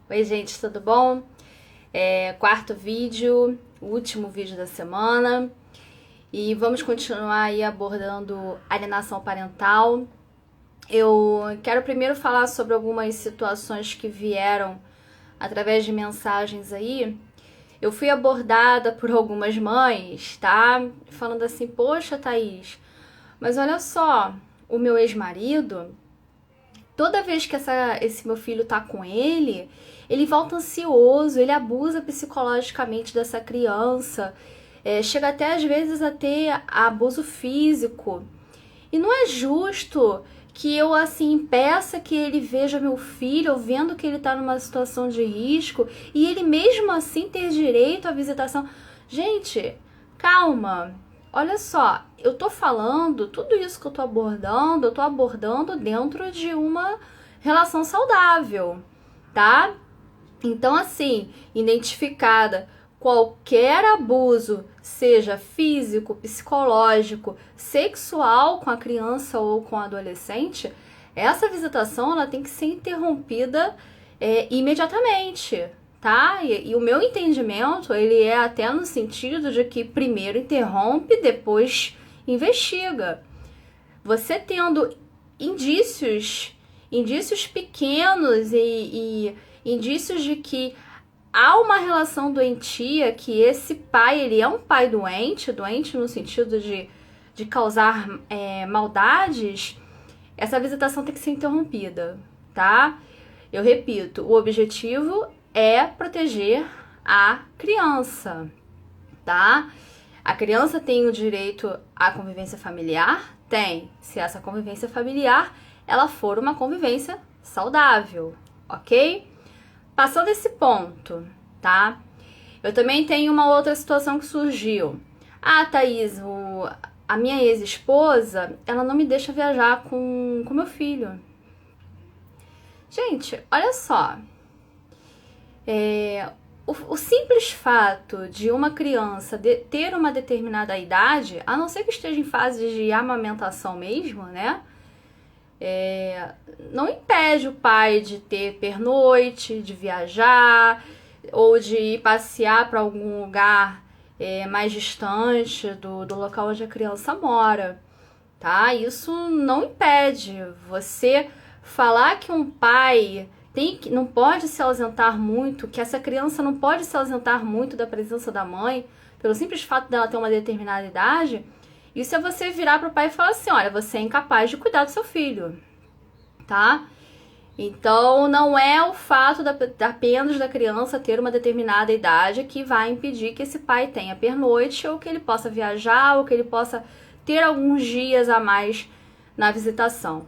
Oi, gente, tudo bom? Quarto vídeo, o último vídeo da semana. E vamos continuar aí abordando alienação parental. Eu quero primeiro falar sobre algumas situações que vieram através de mensagens aí. Eu fui abordada por algumas mães, tá? Falando assim, poxa, Thaís, mas olha só, o meu ex-marido, toda vez que esse meu filho tá com ele volta ansioso, ele abusa psicologicamente dessa criança, chega até às vezes a ter abuso físico. E não é justo que eu assim impeça que ele veja meu filho, vendo que ele tá numa situação de risco, e ele mesmo assim ter direito à visitação. Gente, calma. Olha só, eu tô falando, tudo isso que eu tô abordando dentro de uma relação saudável, tá? Então, assim, identificada qualquer abuso, seja físico, psicológico, sexual com a criança ou com o adolescente, essa visitação ela tem que ser interrompida imediatamente, tá? E o meu entendimento, ele é até no sentido de que primeiro interrompe, depois investiga. Você tendo indícios pequenos e indícios de que há uma relação doentia, que esse pai, ele é um pai doente, doente no sentido de causar maldades, essa visitação tem que ser interrompida, tá? Eu repito, o objetivo é proteger a criança, tá? A criança tem o direito à convivência familiar? Tem, se essa convivência familiar ela for uma convivência saudável, ok? Passando esse ponto, tá? Eu também tenho uma outra situação que surgiu. Ah, Thaís, a minha ex-esposa, ela não me deixa viajar com meu filho. Gente, olha só. O simples fato de uma criança ter uma determinada idade, a não ser que esteja em fase de amamentação mesmo, né? Não impede o pai de ter pernoite, de viajar ou de ir passear para algum lugar mais distante do local onde a criança mora, tá? Isso não impede você falar que um pai não pode se ausentar muito, que essa criança não pode se ausentar muito da presença da mãe, pelo simples fato dela ter uma determinada idade. Isso é você virar pro pai e falar assim, olha, você é incapaz de cuidar do seu filho, tá? Então, não é o fato apenas da criança ter uma determinada idade que vai impedir que esse pai tenha pernoite, ou que ele possa viajar, ou que ele possa ter alguns dias a mais na visitação,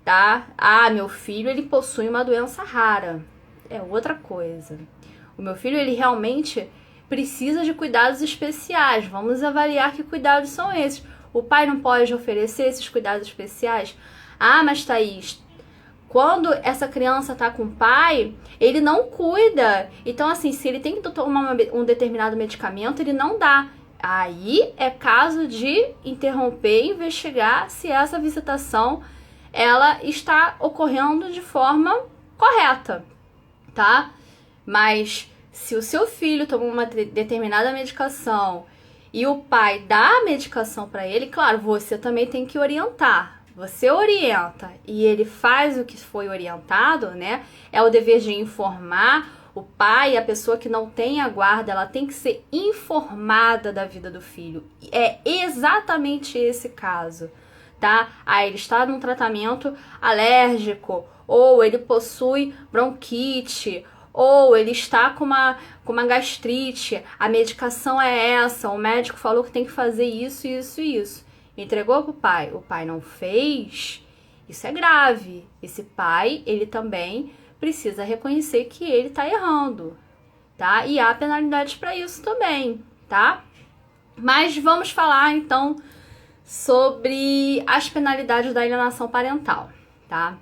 tá? Ah, meu filho, ele possui uma doença rara. É outra coisa. O meu filho, ele realmente precisa de cuidados especiais. Vamos avaliar que cuidados são esses. O pai não pode oferecer esses cuidados especiais? Ah, mas Thaís, quando essa criança tá com o pai, ele não cuida. Então, assim, se ele tem que tomar um determinado medicamento, ele não dá. Aí é caso de interromper e investigar se essa visitação ela está ocorrendo de forma correta, tá? Mas se o seu filho toma uma determinada medicação e o pai dá a medicação para ele, claro, você também tem que orientar. Você orienta e ele faz o que foi orientado, né? É o dever de informar. O pai, a pessoa que não tem a guarda, ela tem que ser informada da vida do filho. É exatamente esse caso, tá? Ah, ele está num tratamento alérgico, ou ele possui bronquite, ou ele está com uma gastrite, a medicação é essa, o médico falou que tem que fazer isso, isso e isso. Entregou pro pai, o pai não fez, isso é grave. Esse pai, ele também precisa reconhecer que ele tá errando, tá? E há penalidades para isso também, tá? Mas vamos falar então sobre as penalidades da alienação parental, tá?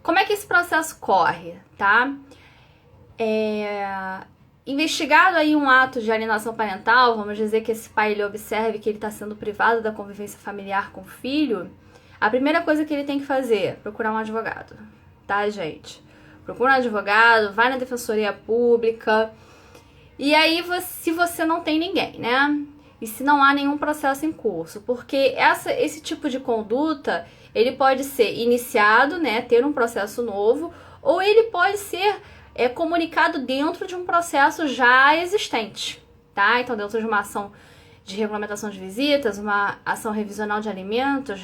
Como é que esse processo corre, tá? Investigado aí um ato de alienação parental, vamos dizer que esse pai ele observe que ele está sendo privado da convivência familiar com o filho, a primeira coisa que ele tem que fazer é procurar um advogado, tá, gente? procura um advogado, vai na defensoria pública. E aí, se você não tem ninguém, né? E se não há nenhum processo em curso, porque esse tipo de conduta, ele pode ser iniciado, né, ter um processo novo, ou ele pode ser comunicado dentro de um processo já existente, tá? Então, dentro de uma ação de regulamentação de visitas, uma ação revisional de alimentos,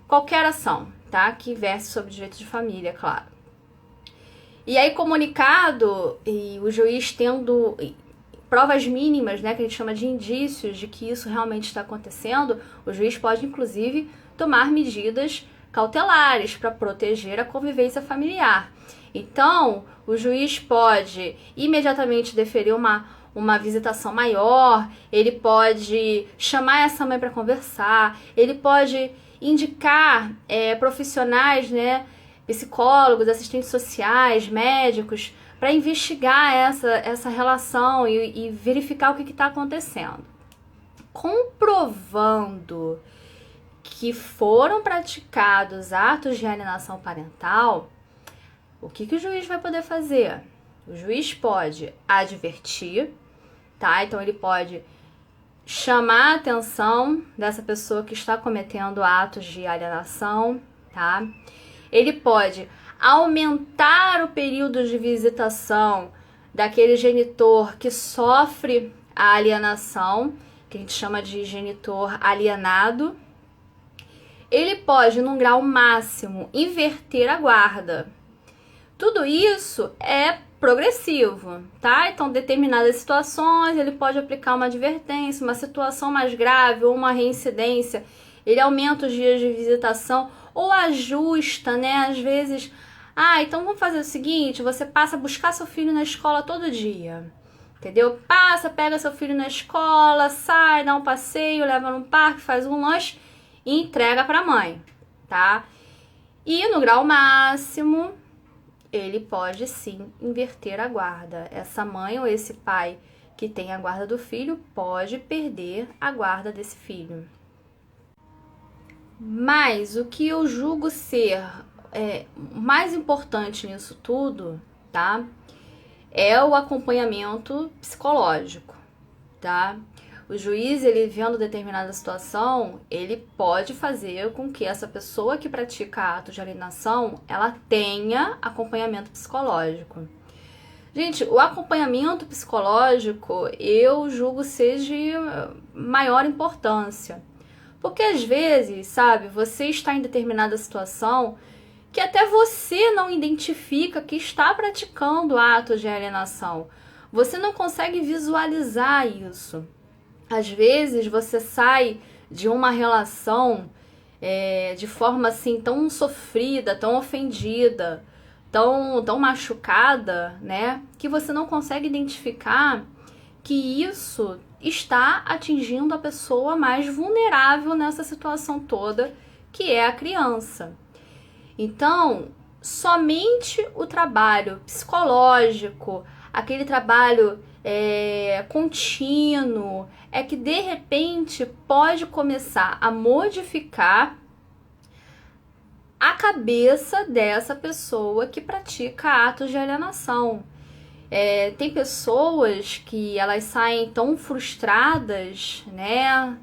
qualquer ação, tá? Que verse sobre direitos de família, claro. E aí, comunicado, e o juiz tendo provas mínimas, né, que a gente chama de indícios de que isso realmente está acontecendo, o juiz pode, inclusive, tomar medidas cautelares para proteger a convivência familiar. Então, o juiz pode imediatamente deferir uma visitação maior, ele pode chamar essa mãe para conversar, ele pode indicar profissionais, né, psicólogos, assistentes sociais, médicos, para investigar essa relação e verificar o que está acontecendo. Comprovando que foram praticados atos de alienação parental, o que o juiz vai poder fazer? O juiz pode advertir, tá? Então ele pode chamar a atenção dessa pessoa que está cometendo atos de alienação, tá? Ele pode aumentar o período de visitação daquele genitor que sofre a alienação, que a gente chama de genitor alienado. Ele pode, num grau máximo, inverter a guarda. Tudo isso é progressivo, tá? Então, determinadas situações, ele pode aplicar uma advertência, uma situação mais grave ou uma reincidência, ele aumenta os dias de visitação ou ajusta, né? Às vezes, então vamos fazer o seguinte, você passa a buscar seu filho na escola todo dia, entendeu? Pega seu filho na escola, sai, dá um passeio, leva num parque, faz um lanche e entrega para a mãe, tá? E no grau máximo, ele pode sim inverter a guarda. Essa mãe ou esse pai que tem a guarda do filho pode perder a guarda desse filho. Mas o que eu julgo ser mais importante nisso tudo, tá? É o acompanhamento psicológico, tá? O juiz, ele vendo determinada situação, ele pode fazer com que essa pessoa que pratica ato de alienação, ela tenha acompanhamento psicológico. Gente, o acompanhamento psicológico, eu julgo ser de maior importância. Porque às vezes, sabe, você está em determinada situação que até você não identifica que está praticando atos de alienação. Você não consegue visualizar isso. Às vezes você sai de uma relação de forma assim tão sofrida, tão ofendida, tão machucada, né? Que você não consegue identificar que isso está atingindo a pessoa mais vulnerável nessa situação toda, que é a criança. Então, somente o trabalho psicológico, aquele trabalho contínuo, é que de repente pode começar a modificar a cabeça dessa pessoa que pratica atos de alienação. Tem pessoas que elas saem tão frustradas, né,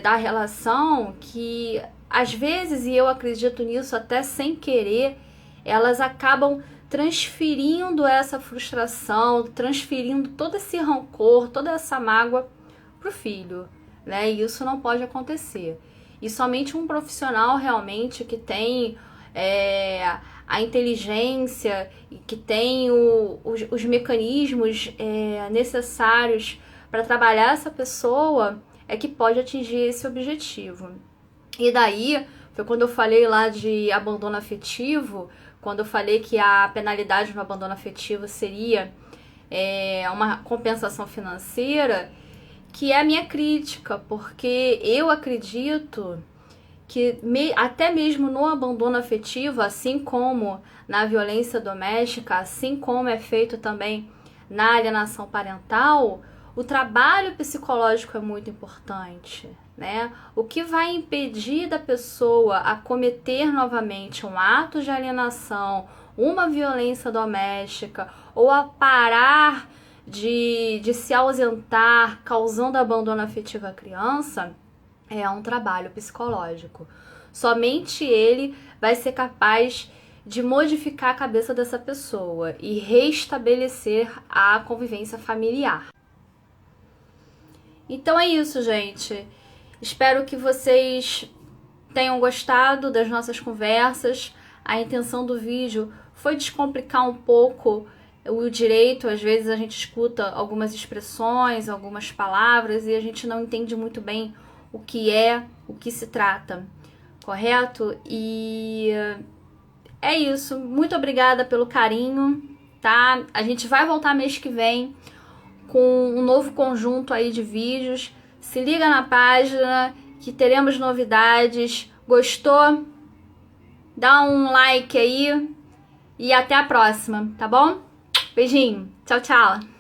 da relação, que às vezes, e eu acredito nisso até sem querer, elas acabam transferindo essa frustração, transferindo todo esse rancor, toda essa mágoa pro filho, né? E isso não pode acontecer. E somente um profissional realmente que tem a inteligência, que tem os mecanismos necessários para trabalhar essa pessoa é que pode atingir esse objetivo. E daí, foi quando eu falei lá de abandono afetivo, quando eu falei que a penalidade no abandono afetivo seria uma compensação financeira, que é a minha crítica, porque eu acredito que até mesmo no abandono afetivo, assim como na violência doméstica, assim como é feito também na alienação parental, o trabalho psicológico é muito importante, né? O que vai impedir da pessoa a cometer novamente um ato de alienação, uma violência doméstica, ou a parar de se ausentar, causando abandono afetivo à criança, é um trabalho psicológico. Somente ele vai ser capaz de modificar a cabeça dessa pessoa e restabelecer a convivência familiar. Então é isso, gente. Espero que vocês tenham gostado das nossas conversas. A intenção do vídeo foi descomplicar um pouco o direito. Às vezes a gente escuta algumas expressões, algumas palavras e a gente não entende muito bem o que se trata, correto? E é isso. Muito obrigada pelo carinho, tá? A gente vai voltar mês que vem com um novo conjunto aí de vídeos. Se liga na página que teremos novidades. Gostou? Dá um like aí e até a próxima, tá bom? Beijinho. Tchau, tchau.